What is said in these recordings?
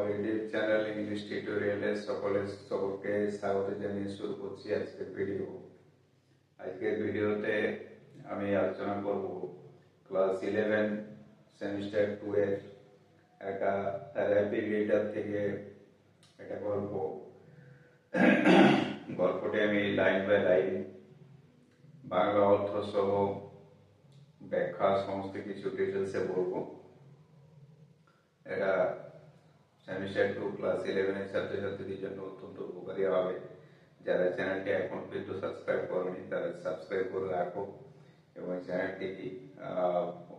YouTube channel English টিউটোরিয়ালে সকলকে স্বাগত জানিয়ে শুরু করছি আজকের ভিডিও। আজকের ভিডিওতে আমি আলোচনা করব ক্লাস 11 সেমিস্টার 2 এর একটা র্যাপিড রিডার থেকে একটা গল্পটি আমি লাইন বাই লাইন বাংলা অর্থ সহ ব্যাখ্যা সমস্ত কিছু ডিটেলসে বলবো। এটা সেমিস্টার 2 ক্লাস 11 এর ছাত্রছাত্রীদের জন্য অত্যন্ত উপকারী হবে। যারা চ্যানেলটি এখন পর্যন্ত সাবস্ক্রাইব করেনি তারা সাবস্ক্রাইব করে রাখো এবং চ্যানেলটি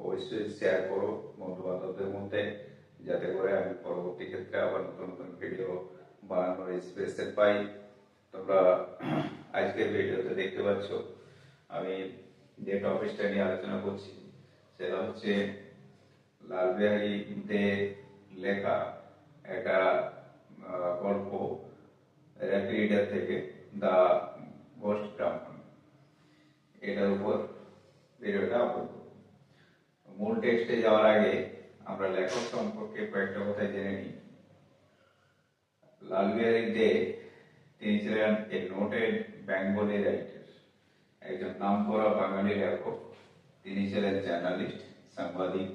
অবশ্যই শেয়ার করো বন্ধু বান্ধবদের মধ্যে, যাতে করে আমি পরবর্তী ক্ষেত্রে আবার নতুন নতুন ভিডিও বানানোর স্পেস পাই। তোমরা আজকের ভিডিওতে দেখতে পাচ্ছ আমি যে টপিকটা নিয়ে আলোচনা করছি সেটা হচ্ছে লালবিহারীতে লেখা একটা গল্প র্যাপিড রিডার থেকে দ্য ঘোস্ট ব্রাহ্মণ। এটার উপর ভিডিওটা আপলোড করব। মূল টেক্সটে যাওয়ার আগে আমরা লেখক সম্পর্কে কয়েকটা কথা জেনে নিই। লালবিহারী দে তিনি ছিলেন এ নোটেড বেঙ্গলি রাইটার, একজন নামকরা বাঙালি লেখক। তিনি ছিলেন জার্নালিস্ট, সাংবাদিক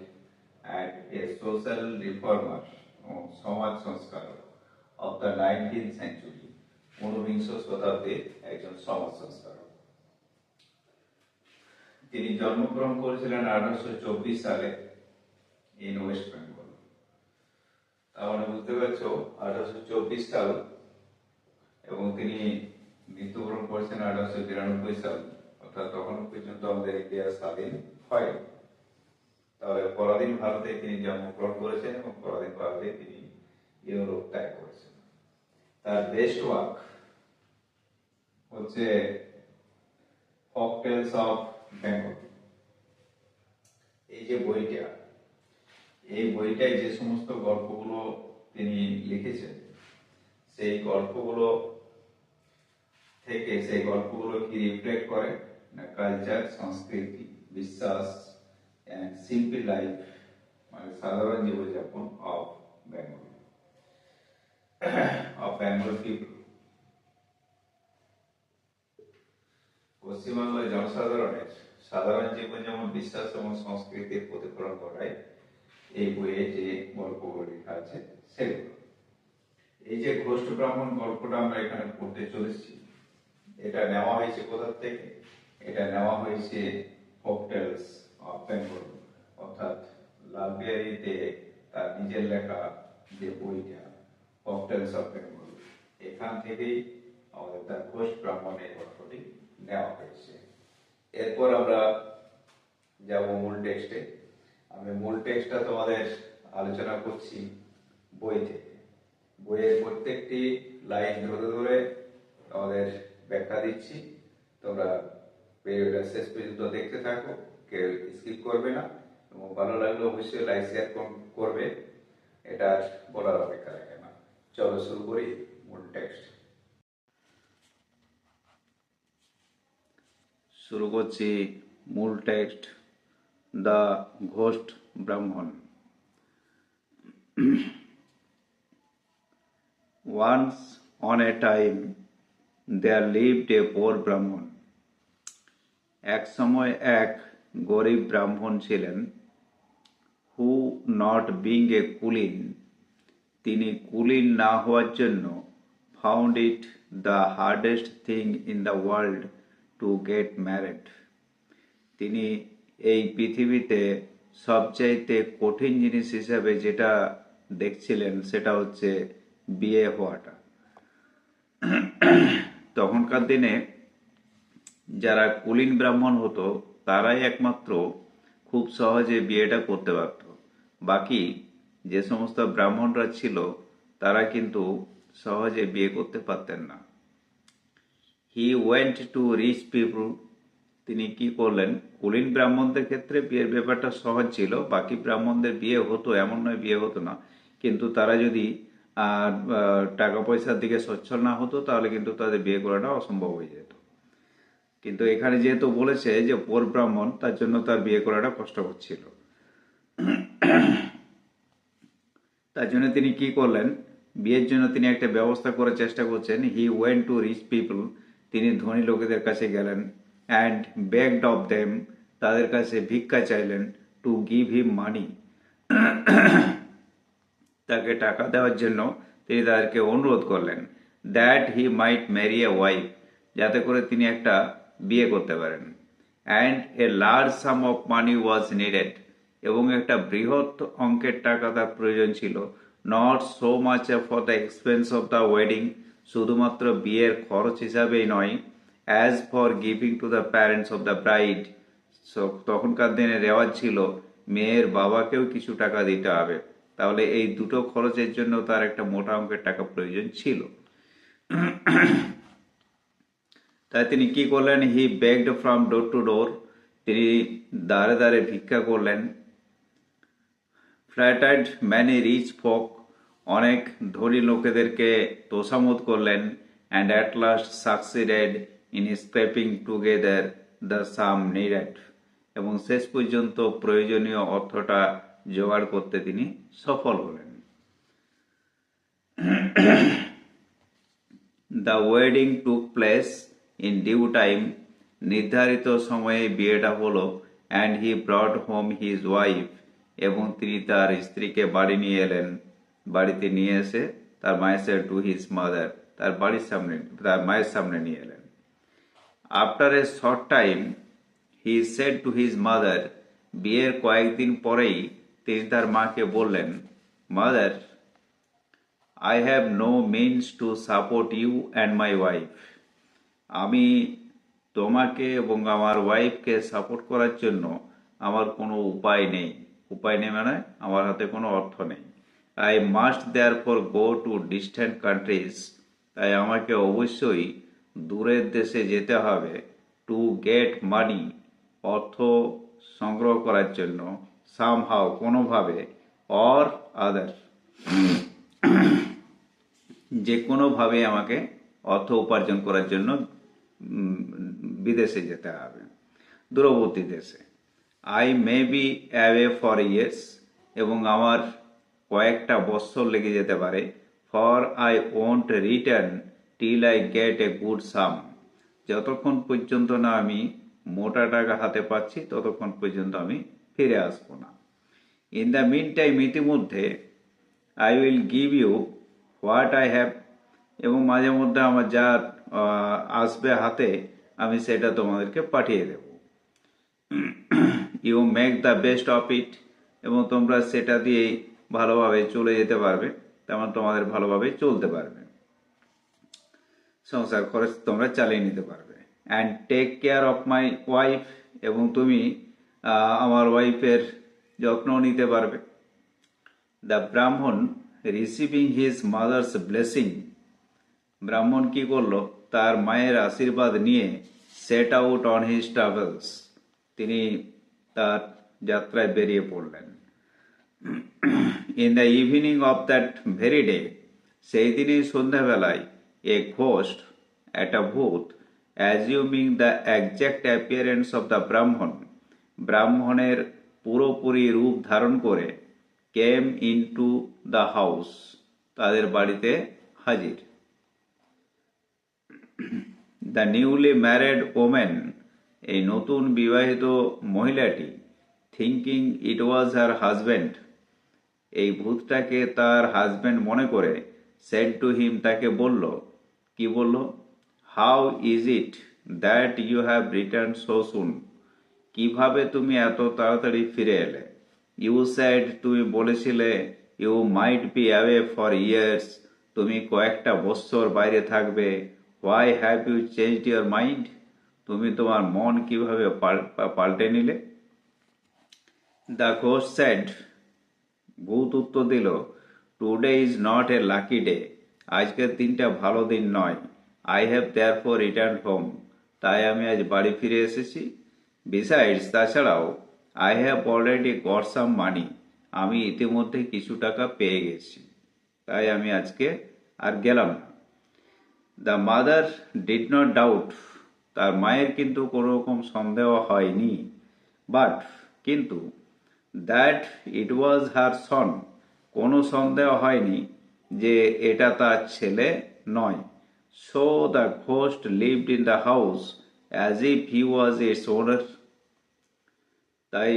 and a social reformer ও সমাজ সংস্কারক of the 19th century, ঊনবিংশ শতাব্দীর একজন সমাজ সংস্কারক। তিনি জন্মগ্রহণ করেছিলেন 1824 সালে ইন ওয়েস্ট বেঙ্গল। তাহলে বুঝতে পারছো 1824 সাল, এবং তিনি মৃত্যুবরণ করেছেন 1892 সাল, অর্থাৎ তখন পর্যন্ত আমাদের ইন্ডিয়া স্বাধীন হয়। তাহলে পরাধীন ভারতে তিনি জন্মগ্রহণ করেছেন এবং পরাধীন ভারতে তিনি ইউরোপ ত্যাগ করেছেন। তার বেস্ট ওয়ার্ক হচ্ছে ফকটেলস অফ বেঙ্গল। এই যে বইটা, এই বইটায় যে সমস্ত গল্পগুলো তিনি লিখেছেন সেই গল্পগুলো থেকে সেই গল্পগুলো কি রিফ্লেক্ট করে না কালচার, সংস্কৃতি, বিশ্বাস and simple life, মানে সাধারণ জীবনযাপন of Bengal people। পশ্চিমবাংলার জনসাধারণের সাধারণ জীবনযাপন, বিশ্বাস এবং সংস্কৃতির প্রতিফলন করায় এই বইয়ে যে গল্পগুলো লেখা আছে সেগুলো। এই যে ঘোষ্ট ব্রাহ্মণ গল্পটা আমরা এখানে পড়তে চলেছি, এটা নেওয়া হয়েছে কোথা থেকে? এটা নেওয়া হয়েছে ফকটেলস অফ বেঙ্গল, অর্থাৎ লালবিহারীতে তার নিজের লেখা যে বইটা ফকটেলস অফ বেঙ্গল, এখান থেকেই আমাদের তার ঘোষ্ট ব্রাহ্মণের গল্পটি নেওয়া হয়েছে। এরপর আমরা যাব মূল টেক্সটে। আমি মূল টেক্সটটা তোমাদের আলোচনা করছি বই থেকে। বইয়ের প্রত্যেকটি লাইন ধরে ধরে আমাদের ব্যাখ্যা দিচ্ছি। তোমরা ভিডিওটা শেষ পর্যন্ত দেখতে থাকো, কেউ স্কিপ করবে না, এবং ভালো লাগলে অবশ্যই লাইক শেয়ার করবে, এটা বলার অপেক্ষা রাখে না। চলো শুরু করি মূল টেক্সট। শুরু করছি মূল টেক্সট, দ্য ঘোষ্ট ব্রাহ্মণ। Once on a time there lived a poor Brahman. এক সময় এক গরিব ব্রাহ্মণ ছিলেন, হু নট বিং এ কুলিন, তিনি কুলিন না হওয়ার জন্য found it the hardest thing in the world to get married, তিনি এই পৃথিবীতে সবচাইতে কঠিন জিনিস হিসাবে যেটা দেখছিলেন সেটা হচ্ছে বিয়ে হওয়াটা। তখনকার দিনে যারা কুলীন ব্রাহ্মণ হতো তারাই একমাত্র খুব সহজে বিয়েটা করতে পারত। বাকি যে সমস্ত ব্রাহ্মণরা ছিল তারা কিন্তু সহজে বিয়ে করতে পারতেন না। He went to reach people, তিনি কি করলেন, কুলীন ব্রাহ্মণদের ক্ষেত্রে বিয়ের ব্যাপারটা সহজ ছিল, বাকি ব্রাহ্মণদের বিয়ে হতো, এমন নয় বিয়ে হতো না, কিন্তু তারা যদি টাকা পয়সার দিকে সচ্ছল না হতো তাহলে কিন্তু তাদের বিয়ে করাটা অসম্ভব হয়ে যেত। কিন্তু এখানে যেহেতু বলেছে যে পোর ব্রাহ্মণ, তার জন্য তার বিয়ে করাটা কষ্টকর ছিল। তার জন্য তিনি কি করলেন, বিয়ের জন্য তিনি একটা ব্যবস্থা করার চেষ্টা করছেন। He went to reach people, তিনি ধনী লোকেদের কাছে গেলেন, অ্যান্ড বেগড অফ দেম, তাদের কাছে ভিক্ষা চাইলেন, টু গিভ হিম মানি, তাকে টাকা দেওয়ার জন্য তিনি তাদেরকে অনুরোধ করলেন, that he might marry a wife, যাতে করে তিনি একটা বিয়ে করতে পারেন। And a large sum of money was needed, এবং একটা বৃহৎ অঙ্কের টাকা তার প্রয়োজন ছিল। Not so much for the expense of the wedding, শুধুমাত্র বিয়ের খরচ হিসাবেই নয়, as for giving to the parents of the bride, তখনকার দিনে রেওয়াজ ছিল মেয়ের বাবাকেও কিছু টাকা দিতে হবে। তাহলে এই দুটো খরচের জন্য তার একটা মোটা অঙ্কের টাকা প্রয়োজন ছিল। তাই তিনি কি করলেন, হি বেগড ফ্রম ডোর টু ডোর, তিনি দ্বারে দ্বারে ভিক্ষা করলেন। ফ্ল্যাটার্ড ম্যানি রিচ ফোক, অনেক ধনী লোকেদেরকে তোষামোদ করলেন। And at last succeeded in scraping together the some needed, এবং শেষ পর্যন্ত প্রয়োজনীয় অর্থটা জোগাড় করতে তিনি সফল হলেন। The wedding took place in due time, নির্ধারিত সময়ে বিয়েটা হলো। And he brought home his wife, এবং তিনি তার স্ত্রীকে বাড়ি নিয়ে এলেন। বাড়িতে নিয়ে এসে তার মায়ের টু হিজ মাদার, তার মায়ের সামনে নিয়ে এলেন। After a short time he said to his mother, বিয়ের কয়েকদিন পরেই তিনি তার মাকে বললেন, mother, I have no means to support you and my wife. আমি তোমাকে এবং আমার ওয়াইফকে সাপোর্ট করার জন্য আমার কোনো উপায় নেই। উপায় নেই মানে আমার হাতে কোনো অর্থ নেই। I must therefore go to distant countries. তাই আমাকে অবশ্যই দূরের দেশে যেতে হবে, টু গেট মানি, অর্থ সংগ্রহ করার জন্য, সামহাও, কোনোভাবে, অর আদার, যে কোনোভাবে আমাকে অর্থ উপার্জন করার জন্য বিদেশে যেতে হবে, দূরবর্তী দেশে। I may be away for years, এবং আমার কয়েকটা বৎসর লেগে যেতে পারে। For I won't return till I get a good sum, যতক্ষণ পর্যন্ত না আমি মোটা টাকা হাতে পাচ্ছি ততক্ষণ পর্যন্ত আমি ফিরে আসবো না। ইন দ্য মিন টাইম, ইতিমধ্যে, I will give you what I have, এবং মাঝে মধ্যে আমার যা আসবে হাতে আমি সেটা তোমাদেরকে পাঠিয়ে দেব। You make the best of it, এবং তোমরা সেটা দিয়েই ভালোভাবে চলে যেতে পারবে, তেমন তোমাদের ভালোভাবে চলতে পারবে, সংসার খরচ তোমরা চালিয়ে নিতে পারবে। And take care of my wife, এবং তুমি আমার ওয়াইফের যত্ন নিতে পারবে। দ্য ব্রাহ্মণ রিসিভিং হিজ মাদার্স ব্লেসিং, ব্রাহ্মণ কি করলো, তার মায়ের আশীর্বাদ নিয়ে set out on his travels, তিনি তার যাত্রায় বেরিয়ে পড়লেন। In the evening of that very day, সেই দিনই সন্ধ্যাবেলায়, এ ঘোস্ট, একটা ভূত, assuming the exact appearance of the ব্রাহ্মণ, ব্রাহ্মণের পুরোপুরি রূপ ধারণ করে, came in to the house, তাদের বাড়িতে হাজির। দ্য নিউলি ম্যারেড ওমেন, এই নতুন বিবাহিত মহিলাটি, থিঙ্কিং ইট ওয়াজ হার হাজব্যান্ড, এই ভূতটাকে তার হাজব্যান্ড মনে করে, সেড টু হিম, তাকে বলল, কি বলল, how is it that you have return so soon, কিভাবে তুমি এত তাড়াতাড়ি ফিরে এলে। ইউ সেড, তুমি বলেছিলে, you might be away for years, তুমি কয়েকটা বৎসর বাইরে থাকবে। Why have you changed your mind, তুমি তোমার মন কিভাবে পাল্টে নিলে। দ্য ঘোস্ট সেড, ভূত উত্তর দিল, today is not a lucky day, আজকের দিনটা ভালো দিন নয়। I have therefore return home, তাই আমি আজ বাড়ি ফিরে এসেছি। বিসাইডস, তাছাড়াও, I have already got some money, আমি ইতিমধ্যে কিছু টাকা পেয়ে গেছি, তাই আমি আজকে আর গেলাম না। The mother did not doubt, তার মায়ের কিন্তু কোনো রকম সন্দেহ হয়নি, বাট, কিন্তু, দ্যাট ইট ওয়াজ হার সন, কোনো সন্দেহ হয়নি যে এটা তার ছেলে নয়। So the ghost lived in the house as if he was it's ওনার। তাই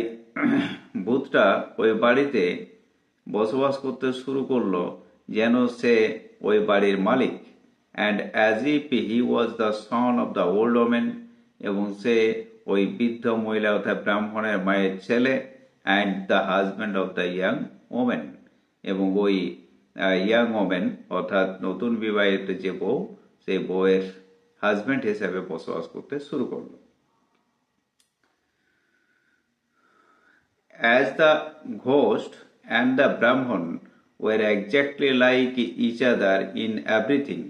ভূতটা ওই বাড়িতে বসবাস করতে শুরু করলো যেন সে ওই বাড়ির মালিক। And as if he was the son of the old woman, এবং সে ওই বৃদ্ধ মহিলা অর্থাৎ ব্রাহ্মণের মায়ের ছেলে। And the husband of the young woman, এবং ওই ইয়াং ওমেন অর্থাৎ নতুন বিবাহিত যে বউ, সেই বউয়ের হাজব্যান্ড হিসেবে বসবাস করতে শুরু করলো। As the ghost and the Brahman were exactly like each other in everything,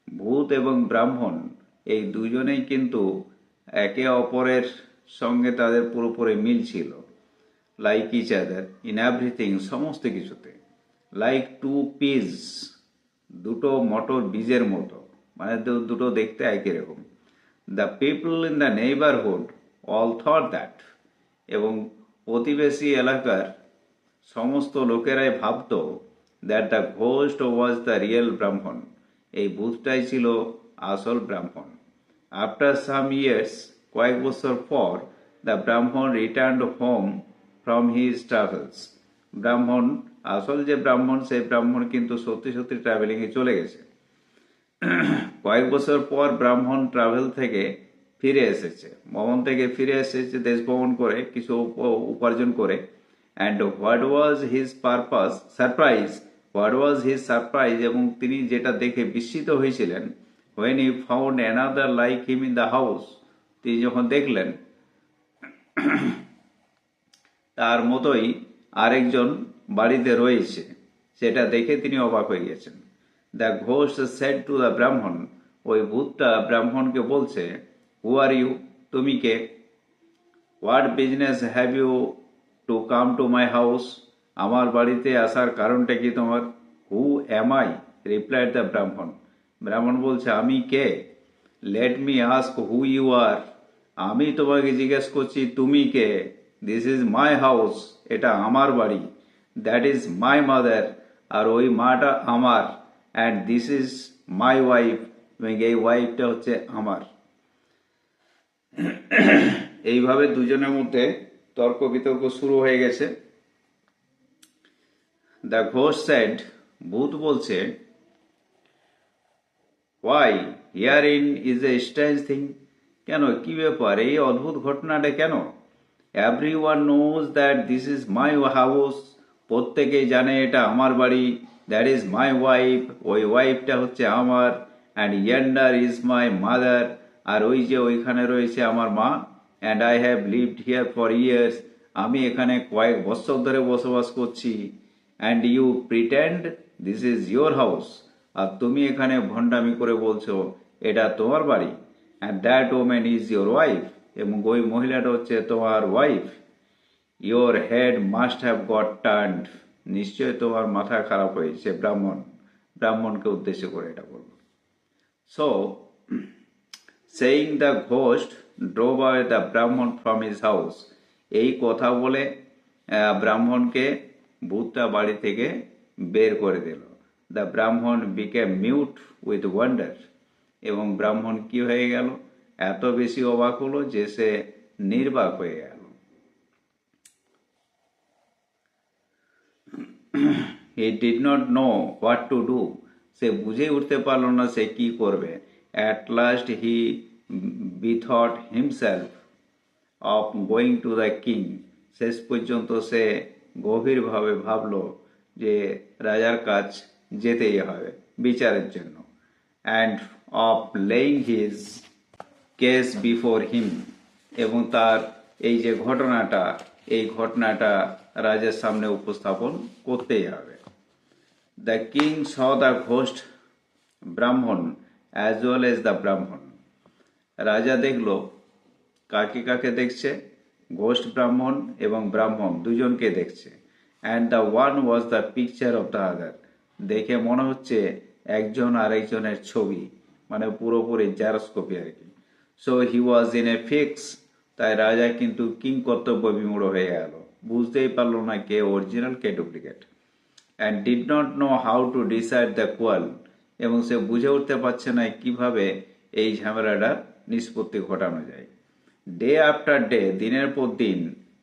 ভূত এবং ব্রাহ্মণ এই দুজনেই কিন্তু একে অপরের সঙ্গে তাদের পুরোপুরি মিল ছিল। Like each other in everything, সমস্ত কিছুতে। লাইক টু পিস, দুটো মটর বীজের মতো, মানে দুটো দেখতে একই রকম। The people in the neighbourhood all thought that, এবং প্রতিবেশী এলাকার সমস্ত লোকেরাই ভাবত that the ghost was the real ব্রাহ্মণ, এই ভূতটাই ছিল আসল ব্রাহ্মণ। আফটার সাম ইয়ার্স, কয়েক বছর পর, দ্য ব্রাহ্মণ returned home from his travels. ব্রাহ্মণ, আসল যে ব্রাহ্মণ, সেই ব্রাহ্মণ কিন্তু সত্যি সত্যি ট্রাভেলিংয়ে চলে গেছে। কয়েক বছর পর ব্রাহ্মণ ট্রাভেল থেকে ফিরে এসেছে, ভ্রমণ থেকে ফিরে এসেছে দেশ ভ্রমণ করে, কিছু উপার্জন করে। And what was his purpose surprise, what was his surprise, এবং তিনি যেটা দেখে বিস্মিত হয়েছিলেন, when he found another like him in the house, তিনি যখন দেখলেন তার মতোই আরেকজন বাড়িতে রয়েছে, সেটা দেখে তিনি অবাক হয়ে গেছেন। The ghost said to the brahmin, ওই ভূতটা ব্রাহ্মণকে বলছে, হু আর ইউ, তুমি কে? What business have you to come to my house, আমার বাড়িতে আসার কারণটা কি তোমার? Who am I, replied the ব্রাহ্মণ, ব্রাহ্মণ বলছে, আমি কে? Let me ask who you are, আমি তোমাকে জিজ্ঞেস করছি তুমি কে? দিস ইজ মাই হাউস, এটা আমার বাড়ি। দ্যাট ইজ মাই মাদার, আর ওই মাটা আমার। And this is my wife, এবং এই ওয়াইফটা হচ্ছে আমার। এইভাবে দুজনের মধ্যে তর্ক বিতর্ক শুরু হয়ে গেছে। দ্য ঘোস্ট সেড, ভূত বলছে, why here in is a strange thing, কেন, কি ব্যাপার, এই অদ্ভুত ঘটনাটা কেন? Every one knows that this is my house, প্রত্যেকেই জানে এটা আমার বাড়ি। দ্যাট ইজ মাই ওয়াইফ, ওই ওয়াইফটা হচ্ছে আমার। And yonder is my mother, আর ওই যে ওইখানে রয়েছে আমার মা। And I have lived here for years, আমি এখানে কয়েক বছর ধরে বসবাস করছি। And you pretend this is your house, আর তুমি এখানে ভণ্ডামি করে বলছো এটা তোমার বাড়ি। And that woman is your wife, এবং ওই মহিলাটা হচ্ছে তোমার wife. Your head must have got turned, নিশ্চয় তোমার মাথা খারাপ হয়েছে। ব্রাহ্মণকে উদ্দেশ্য করে এটা বলল। So saying the ghost drove away the ব্রাহ্মণ ফ্রম হিজ হাউস, এই কথা বলে ব্রাহ্মণকে ভূতটা বাড়ি থেকে বের করে দিল। দ্য ব্রাহ্মণ বিকেম মিউট উইথ ওয়ান্ডার, এবং ব্রাহ্মণ কি হয়ে গেল, এত বেশি অবাক হলো যে সে নির্বাক হয়ে গেল। He did not know what to do, সে বুঝে উঠতে পারল না সে কি করবে। At last he bethought himself of going to the king, শেষ পর্যন্ত সে গভীরভাবে ভাবল যে রাজার কাছ যেতেই হবে বিচারের জন্য। And of laying his case before him, এবং তার এই যে ঘটনাটা, এই ঘটনাটা রাজার সামনে উপস্থাপন করতেই হবে। The king saw the ghost ব্রাহ্মণ অ্যাজ ওয়েল এজ দ্য ব্রাহ্মণ, রাজা দেখল কাকে কাকে দেখছে, ঘোস্ট ব্রাহ্মণ এবং ব্রাহ্মণ দুজনকে দেখছে। And the one was the picture of the other, দেখে মনে হচ্ছে একজন আরেকজনের ছবি, মানে পুরোপুরি জ্যারোস্কোপি আর কি। So he was in a fix, তাই রাজা কিন্তু কিং কর্তব্য বিমূঢ় হয়ে গেল, বুঝতেই পারলো না কে অরিজিনাল কে duplicate. and did not know how to decide the quarrel, এবং সে বুঝে উঠতে পারছে না কিভাবে এই ঝামেলাটা নিষ্পত্তি ঘটানো যায়। ডে আফটার ডে, দিনের পর দিন,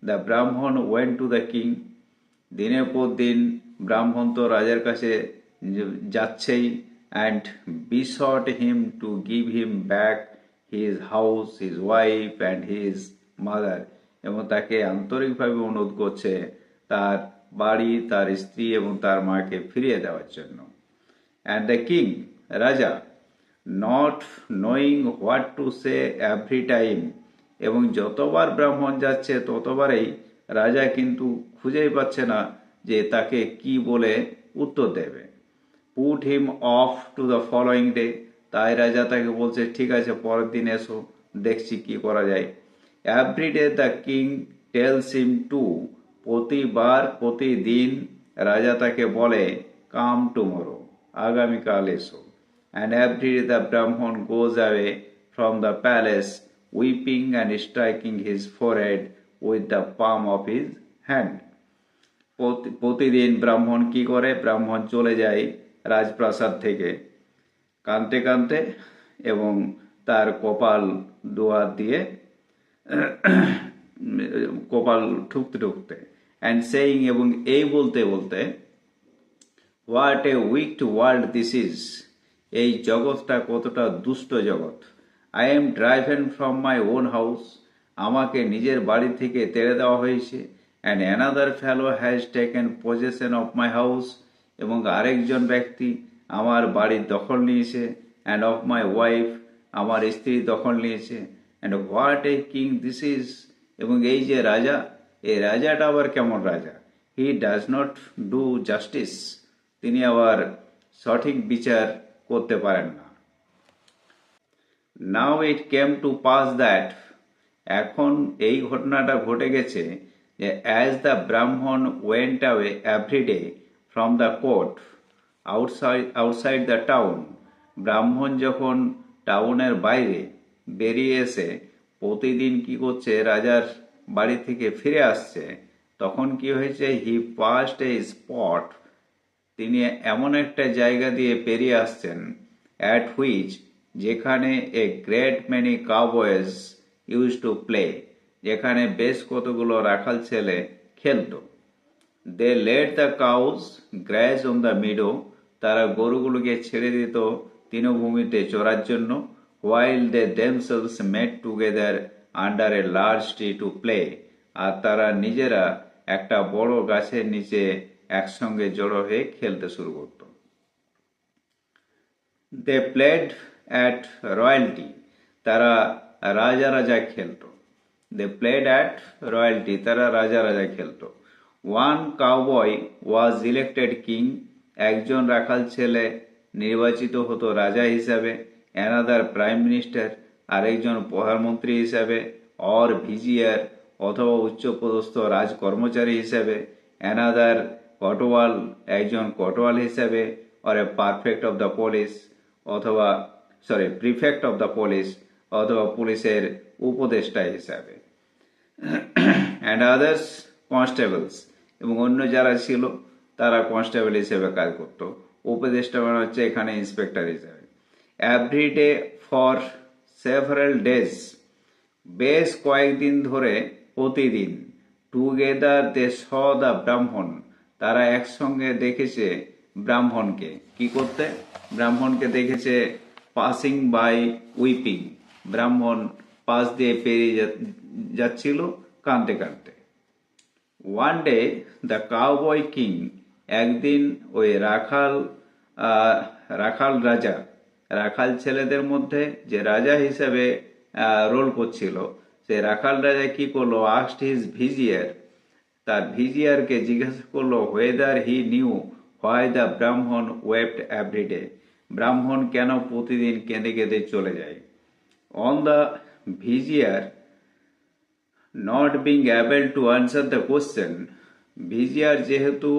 দ্য ব্রাহ্মণ ওয়েন্ট টু দ্য কিং, দিনের পর দিন ব্রাহ্মণ তো রাজার কাছে যাচ্ছেই, and besought him to give him back his house, his wife and his mother, এবং তাকে আন্তরিকভাবে অনুরোধ করছে তার বাড়ি, তার স্ত্রী এবং তার মাকে ফিরিয়ে দেওয়ার জন্য। অ্যান্ড দ্য কিং, রাজা, not knowing what to say every time, এবং যতবার ব্রাহ্মণ যাচ্ছে ততবারই রাজা কিন্তু খুঁজেই পাচ্ছে না যে তাকে কি বলে উত্তর দেবে। Put him of to the following day, তাই রাজা তাকে বলছে ঠিক আছে পরের দিন এসো, দেখছি কি করা যায়। Every day the king tells him to, প্রতিবার প্রতিদিন রাজা তাকে বলে কাম টুমরো, আগামীকাল এসো। And every day the brahmin goes away from the palace weeping and striking his forehead with the palm of his hand, প্রতিদিন ব্রাহ্মণ কি করে, ব্রাহ্মণ চলে যায় রাজপ্রাসাদ থেকে কাঁদতে কাঁদতে এবং তার কপাল দুহাত দিয়ে কপাল ঠুকতে ঠুকতে, অ্যান্ড সেইং, এবং এই বলতে বলতে, what a wicked world this is, এই জগৎটা কতটা দুষ্ট জগৎ। I am driven from my own house, আমাকে নিজের বাড়ি থেকে তেড়ে দেওয়া হয়েছে। And another fellow has taken possession of my house, এবং আরেকজন ব্যক্তি আমার বাড়ির দখল নিয়েছে। অ্যান্ড অফ মাই ওয়াইফ, আমার স্ত্রী দখল নিয়েছে। And what a king this is, এবং এই যে রাজা, এই রাজাটা আবার কেমন রাজা। He does not do justice, তিনি আবার সঠিক বিচার করতে পারেন না। নাও ইট কেম টু পাস দ্যাট, এখন এই ঘটনাটা ঘটে গেছে যে অ্যাজ দ্য ব্রাহ্মণ went away every day from the court outside the town, ব্রাহ্মণ যখন টাউনের বাইরে বেরিয়ে এসে প্রতিদিন কি করছে, রাজার বাড়ি থেকে ফিরে আসছে, তখন কি হয়েছে, হি পাস্ট এ স্পট, তিনি এমন একটা জায়গা দিয়ে পেরিয়ে আসছেন, অ্যাট হুইচ, যেখানে a great many cowboys use to play, যেখানে বেশ কতগুলো রাখাল ছেলে খেলতো। They let the cows graze on the meadow, তারা গরুগুলোকে ছেড়ে দিত তৃণভূমিতে চড়ার জন্য। While they themselves met together under a large tree to play, আর তারা নিজেরা একটা বড় গাছের নিচে একসঙ্গে জড়ো হয়ে খেলতে শুরু করত। দে প্লেড অ্যাট রয়্যালটি, তারা রাজা রাজা খেলতো। দে প্লেড অ্যাট রয়্যালটি, তারা রাজা রাজা খেলতো। One cowboy was elected king, একজন রাখাল ছেলে নির্বাচিত হতো রাজা হিসাবে। অ্যানাদার প্রাইম মিনিস্টার, আরেকজন প্রধানমন্ত্রী হিসাবে। অর ভিজিয়ার, অথবা উচ্চপদস্থ রাজকর্মচারী হিসাবে। অ্যানাদার কটোয়াল, একজন কটোয়াল হিসাবে। Or a perfect of the police, অথবা প্রিফেক্ট অফ দ্য পুলিশ, অথবা পুলিশের উপদেষ্টা হিসাবে। অ্যান্ড আদার্স কনস্টেবলস, এবং অন্য যারা ছিল তারা কনস্টেবল হিসেবে কাজ করত। উপদেষ্টা মানে হচ্ছে এখানে ইন্সপেক্টর হিসাবে। Every day for several days, বেশ কয়েকদিন ধরে প্রতিদিন। টুগেদার দে স দ্য ব্রাহ্মণ, তারা একসঙ্গে দেখেছে ব্রাহ্মণকে কি করতে, ব্রাহ্মণকে দেখেছে পাসিং বাই উইপিং, ব্রাহ্মণ পাশ দিয়ে পেরিয়ে যাচ্ছিল কাঁদতে কাঁদতে। One day the cowboy king, একদিন ওই রাখাল রাজা, রাখাল ছেলেদের মধ্যে যে রাজা হিসেবে রোল করছিল, সে রাখাল রাজা কি করলো, আস্কড হিজ ভিজিয়ার, তার ভিজিয়ারকে জিজ্ঞাসা করলো, whether he knew why the brahmin wept every day, ব্রাহ্মণ কেন প্রতিদিন কেঁদে কেঁদে চলে যায়। On the vizier not being able to answer the question, vizier যেহেতু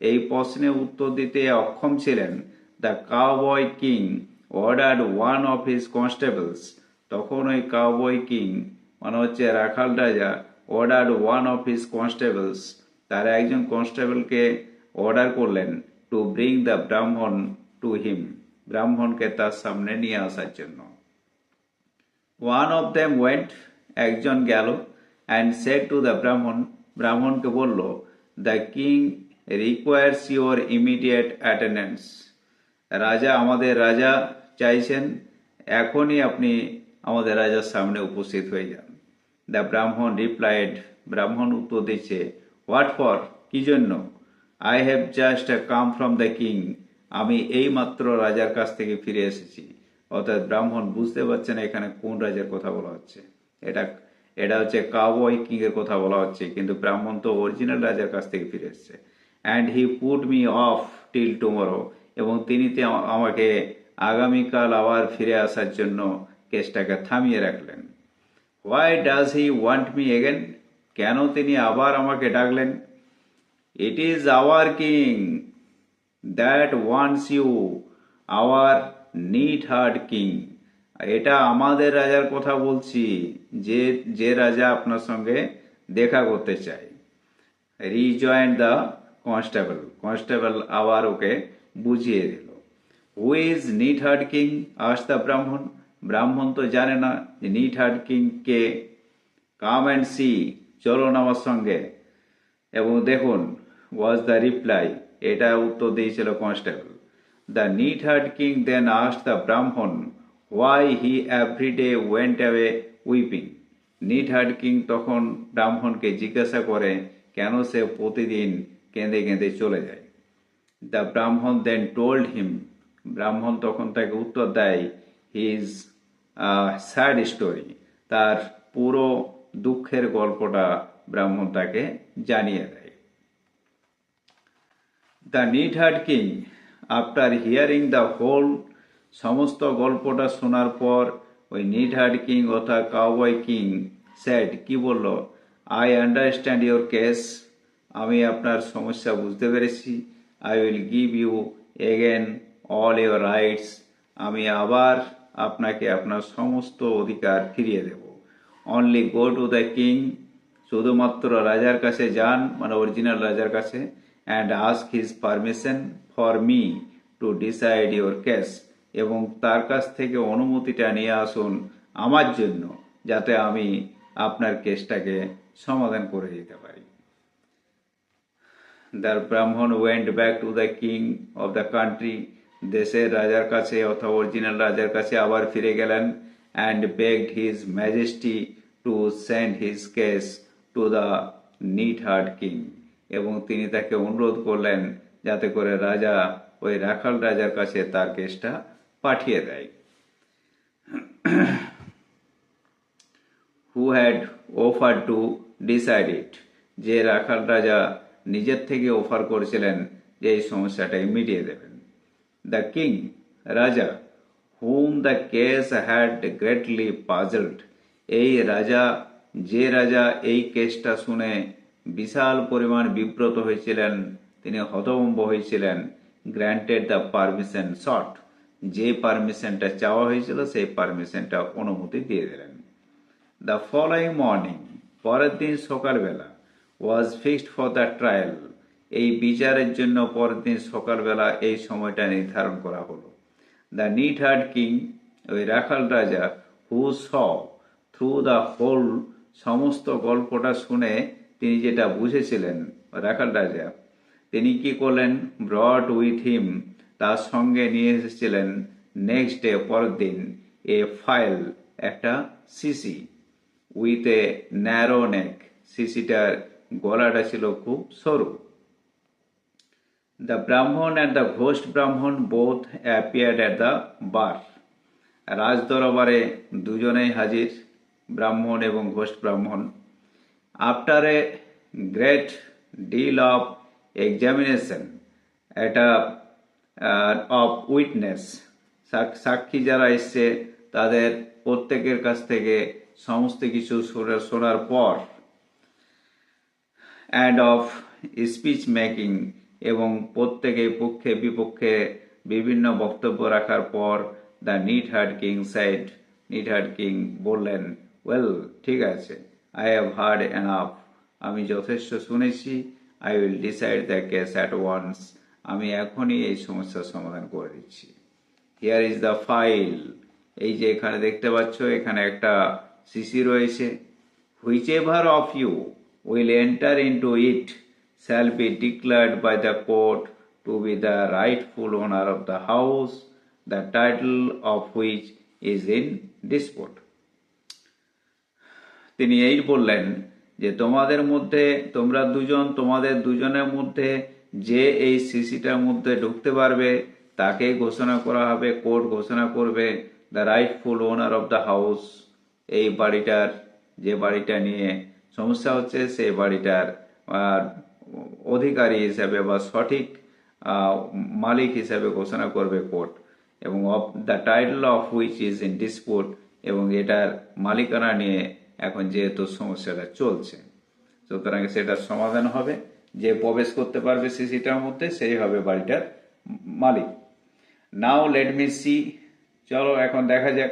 এই প্রশ্নের উত্তর দিতে অক্ষম ছিলেন, the cowboy king ordered one of his constables, তখন ওই কাউবয় কিং মানে হচ্ছে রাখাল রাজা, ordered one of his constables, তার একজন কনস্টেবলকে অর্ডার করলেন to bring the brahmin to him, ব্রাহ্মণকে তার সামনে নিয়ে আসার জন্য। ওয়ান অফ দেম ওয়েন্ট, একজন গেল, অ্যান্ড সেড টু দ্য ব্রাহ্মণ, ব্রাহ্মণকে বলল, the king requires your immediate attendance, আমাদের রাজা চাইছেন এখনই আপনি আমাদের রাজার সামনে উপস্থিত হয়ে যান। দ্য ব্রাহ্মণ রিপ্লাইড, ব্রাহ্মণ উত্তর দিচ্ছে, হোয়াট ফর, কি জন্য? I have just come from the king, আমি এই মাত্র রাজার কাছ থেকে ফিরে এসেছি। অর্থাৎ ব্রাহ্মণ বুঝতে পারছে না এখানে কোন রাজার কথা বলা হচ্ছে। এটা হচ্ছে কাউবয় কিং এর কথা বলা হচ্ছে, কিন্তু ব্রাহ্মণ তো অরিজিনাল রাজার কাছ থেকে ফিরে এসছে। And he put me of till tomorrow, এবং তিনি আমাকে আগামীকাল আবার ফিরে আসার জন্য কেসটাকে থামিয়ে রাখলেন। Why does he want me again, কেন তিনি আবার আমাকে ডাকলেন? It is our king that wants you, our neatherd king, এটা আমাদের রাজার কথা বলছি, যে রাজা আপনার সঙ্গে দেখা করতে চায়। রিজয়েন দ্য কনস্টেবল, কনস্টেবল আবার ওকে বুঝিয়ে দিল। Who is neatherd king, ask the ব্রাহ্মণ, ব্রাহ্মণ তো জানে না যে নিট হার্ট কিং কে। কাম অ্যান্ড সি, চলুন আমার সঙ্গে এবং দেখুন। ওয়াজ দ্য রিপ্লাই, এটা উত্তর দিয়েছিল constable. The neatherd king then ask the brahmin why he every day went away weeping, neatherd king তখন ব্রাহ্মণকে জিজ্ঞাসা করে কেন সে প্রতিদিন কেঁদে কেঁদে চলে যায়। দ্য ব্রাহ্মণ দেন টোল্ড হিম, ব্রাহ্মণ তখন তাকে উত্তর দেয় হিজ স্যাড স্টোরি, তার পুরো দুঃখের গল্পটা ব্রাহ্মণ তাকে জানিয়ে দেয়। The neatherd king after hearing the whole, সমস্ত গল্পটা শোনার পর ওই নিট হার্ট কিং অর্থাৎ কাউবয় কিং স্যাড, কি বলল? আই আন্ডারস্ট্যান্ড ইউর কেস, আমি আপনার সমস্যা বুঝতে পেরেছি। I will give you again all your rights, আমি আবার আপনাকে আপনার সমস্ত অধিকার ফিরিয়ে দেব। Only go to the king, শুধুমাত্র রাজার কাছে যান, মানে অরিজিনাল রাজার কাছে, and ask his permission for me to decide your case, এবং তার কাছ থেকে অনুমতিটা নিয়ে আসুন আমার জন্য, যাতে আমি আপনার কেসটাকে সমাধান করে দিতে পারি। দ্য ব্রাহ্মণ went back to the king of the country, দেশের রাজার কাছে অথবা অরিজিনাল রাজার কাছে আবার ফিরে গেলেন। And begged his majesty to send his case to the neatherd king, এবং তিনি তাকে অনুরোধ করলেন যাতে করে রাজা ওই রাখাল রাজার কাছে তার কেসটা পাঠিয়ে দেয়। Who had offer to decide it, যে রাখাল রাজা নিজের থেকে অফার করেছিলেন যে এই সমস্যাটাই মিটিয়ে দেবেন। দ্য কিং, রাজা, whom the case had greatly puzzled, এই রাজা, যে রাজা এই কেসটা শুনে বিশাল পরিমাণ বিব্রত হয়েছিলেন, তিনি হতভম্ব হয়েছিলেন। গ্র্যান্টেড দ্য পারমিশন শর্ট, যে পারমিশনটা চাওয়া হয়েছিল সেই পারমিশনটা অনুমতি দিয়ে দিলেন। দ্য ফলোয়িং মর্নিং, পরের দিন সকালবেলা, ওয়াজ ফিক্সড ফর দ্য ট্রায়াল, এই বিচারের জন্য পরের দিন সকালবেলা এই সময়টা নির্ধারণ করা হলো। দ্য নিট হার্ট কিং, ওই রাখাল রাজা, হু স থ্রু দ্য হোল, সমস্ত গল্পটা শুনে তিনি যেটা বুঝেছিলেন রাখাল রাজা, তিনি কি করলেন? ব্রট উইথ হিম, তার সঙ্গে নিয়ে এসেছিলেন নেক্সট ডে, পরের দিন, এ ফাইল, একটা সিসি, উইথ এ ন্যারো নেক, সিসিটার গলাটা ছিল খুব সরু। The Brahman and the ghost Brahman both appeared at the bar, রাজ দরবারে দুজনেই হাজির, ব্রাহ্মণ এবং ঘোষ্ট ব্রাহ্মণ। After a great deal of examination, এটা অফ উইটনেস, সাক্ষী যারা এসছে তাদের প্রত্যেকের কাছ থেকে সমস্ত কিছু শোনার পর, অ্যান্ড অফ স্পিচ মেকিং, এবং প্রত্যেকে পক্ষে বিপক্ষে বিভিন্ন বক্তব্য রাখার পর, the neatherd king said, neatherd king বললেন, ওয়েল, ঠিক আছে, আই হ্যাভ হার্ড এনাফ, আমি যথেষ্ট শুনেছি, I will decide the case at once. আমি এখনই এই সমস্যার সমাধান করে দিচ্ছি। Here is the file. এই যে এখানে দেখতে পাচ্ছ এখানে একটা সিসি রয়েছে। Whichever of you will enter into it shall be declared by the court to be the rightful owner of the house, the title of which is in dispute. তিনি এই বললেন যে তোমাদের দুজনের মধ্যে যে এই সিসিটার মধ্যে ঢুকতে পারবে তাকে ঘোষণা করা হবে, কোর্ট ঘোষণা করবে the rightful owner of the house. এই বাড়িটার, যে বাড়িটা নিয়ে সমস্যা হচ্ছে সেই বাড়িটার অধিকারী হিসাবে বা সঠিক মালিক হিসাবে ঘোষণা করবে কোর্ট, এবং of the title of which is in dispute, এবং এটার মালিকানা নিয়ে এখন যেহেতু সমস্যাটা চলছে, সুতরাং সেটার সমাধান হবে। যে প্রবেশ করতে পারবে সিসিটার মধ্যে সেই হবে বাড়িটার মালিক। নাও লেট মি সি, চলো এখন দেখা যাক।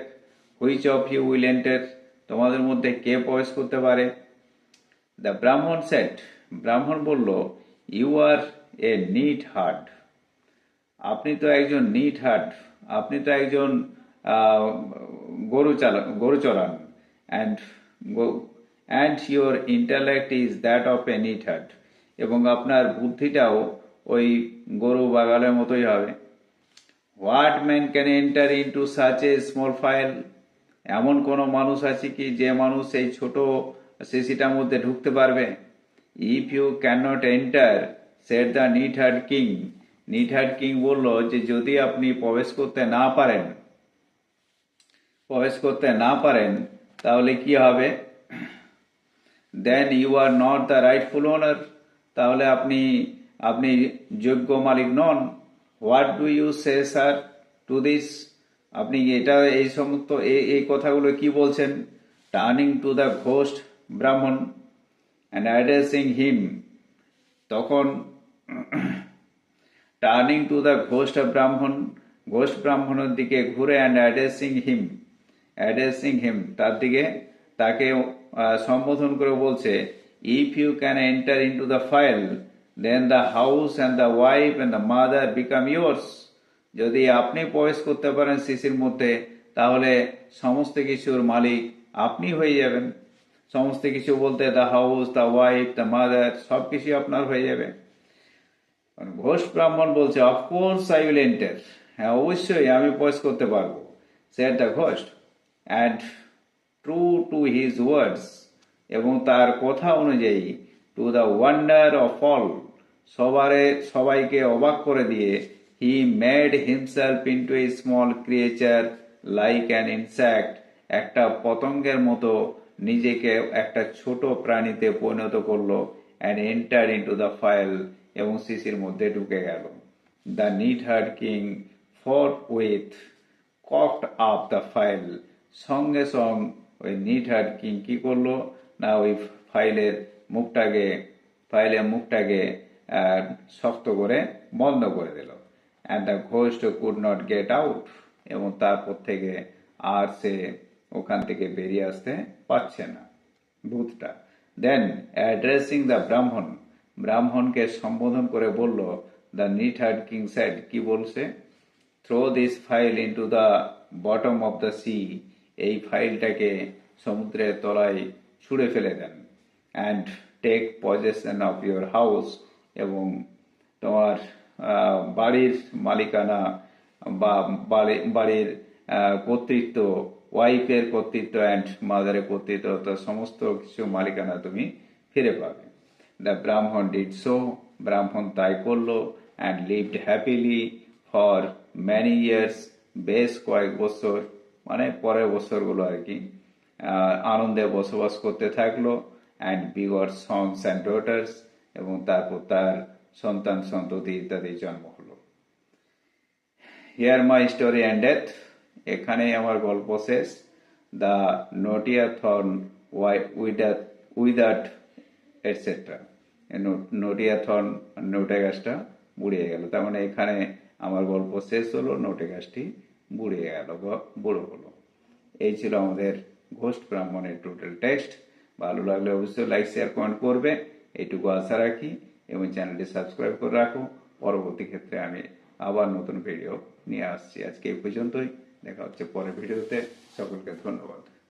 Which of you will enter, তোমাদের মধ্যে কে প্রবেশ করতে পারে। দ্য ব্রাহ্মণ সেট, ব্রাহ্মণ বলল, you are a neatherd, আপনি তো একজন নিট হার্ট, আপনি তো একজন গরু চড়ান, and your intellect is that of a neatherd, এবং আপনার বুদ্ধিটাও ওই গরু বাগালের মতোই হবে। What man can enter into such a small phial, এমন কোনো মানুষ আছে কি যে মানুষ এই ছোট সিসিটার মধ্যে ঢুকতে পারবে। If you can not enter said the neatherd king, neatherd king বলল যে যদি আপনি প্রবেশ করতে না পারেন তাহলে কি হবে। Then you are not the rightful owner, তাহলে আপনি যোগ্য মালিক নন। What do you say sir to this, আপনি এই সমস্ত এই কথাগুলো কি বলছেন। Turning to the ghost brahmin and addressing him, তখন টার্নিং টু দ্য ঘোস্ট ব্রাহ্মণের দিকে ঘুরে, অ্যান্ড অ্যাড্রেসিং হিম, তাকে সম্বোধন করে বলছে, if you can enter into the phial then the house and the wife and the mother become yours, যদি আপনি প্রবেশ করতে পারেন সিসির মধ্যে তাহলে সমস্ত কিছুর মালিক আপনি হয়ে যাবেন। সমস্ত কিছু বলতে the house, the wife, the mother, সব কিছু আপনার হয়ে যাবে। ঘোষ ব্রাহ্মণ বলছে, অফকোর্স আই উইল এন্টার, হ্যাঁ অবশ্যই আমি প্রবেশ করতে পারবো। Said the ghost, and true to his words, এবং তার কথা অনুযায়ী, to the wonder of all, সবাইকে অবাক করে দিয়ে, he made himself into a small creature like an insect, একটা পতঙ্গের মতো নিজেকে একটা ছোট প্রাণীতে পরিণত করলো, and enter into the file, এবং সিসির মধ্যে ঢুকে গেল। দ্য নিট হার্ট কিং ফট উইথ ককড আপ দ্য ফাইল, সঙ্গে ওই নিট হার্ট কিং কি করলো না ওই ফাইলের মুখটাকে শক্ত করে বন্ধ করে দিল। And the ghost could not get out, এবং তারপর থেকে আর সে ওখান থেকে বেরিয়ে আসতে পারছে না ভূতটা। দেন অ্যাড্রেসিং দ্য ব্রাহ্মণকে সম্বোধন করে বলল, the neatherd king said, কি বলছে, throw this phial into the bottom of the sea, এই ফাইলটাকে সমুদ্রের তলায় ছুঁড়ে ফেলে দেন। And take possession of your house, এবং তোমার বাড়ির মালিকানা বা বাড়ির কর্তৃত্ব, ওয়াইফের কর্তৃত্ব অ্যান্ড মাদারের কর্তৃত্ব, সমস্ত কিছু মালিকানা তুমি ফিরে পাবে। দ্য ব্রাহ্মণ ডিড সো, ব্রাহ্মণ তাই করলো। And lived happily for many years, বেশ কয়েক বছর, মানে পরের বছরগুলো আর কি, আনন্দে বসবাস করতে থাকলো। অ্যান্ড বিগট সন্স অ্যান্ড ডটার্স, এবং তারপর তার সন্তান সন্ততি ইত্যাদি জন্ম হলো। হিয়ার মাই স্টোরি এন্ডেড, এখানেই আমার গল্প শেষ। দ্য নোটিয়াথন উইদাট এটসেট্রা, নোটিয়াথন, নোটে গাছটা বুড়িয়ে গেল, তার মানে এখানে আমার গল্প শেষ হলো, নোটে গাছটি বুড়িয়ে গেল বা বুড়ো হলো। এই ছিল আমাদের ঘোষ্ট ব্রাহ্মণের টোটাল টেক্সট। ভালো লাগলে অবশ্যই লাইক শেয়ার কমেন্ট করবে, এইটুকু আশা রাখি। এবং চ্যানেলটি সাবস্ক্রাইব করে রাখো। পরবর্তী ক্ষেত্রে আমি আবার নতুন ভিডিও নিয়ে আসছি। আজকে এই পর্যন্তই, দেখা হচ্ছে পরের ভিডিওতে। সকলকে ধন্যবাদ।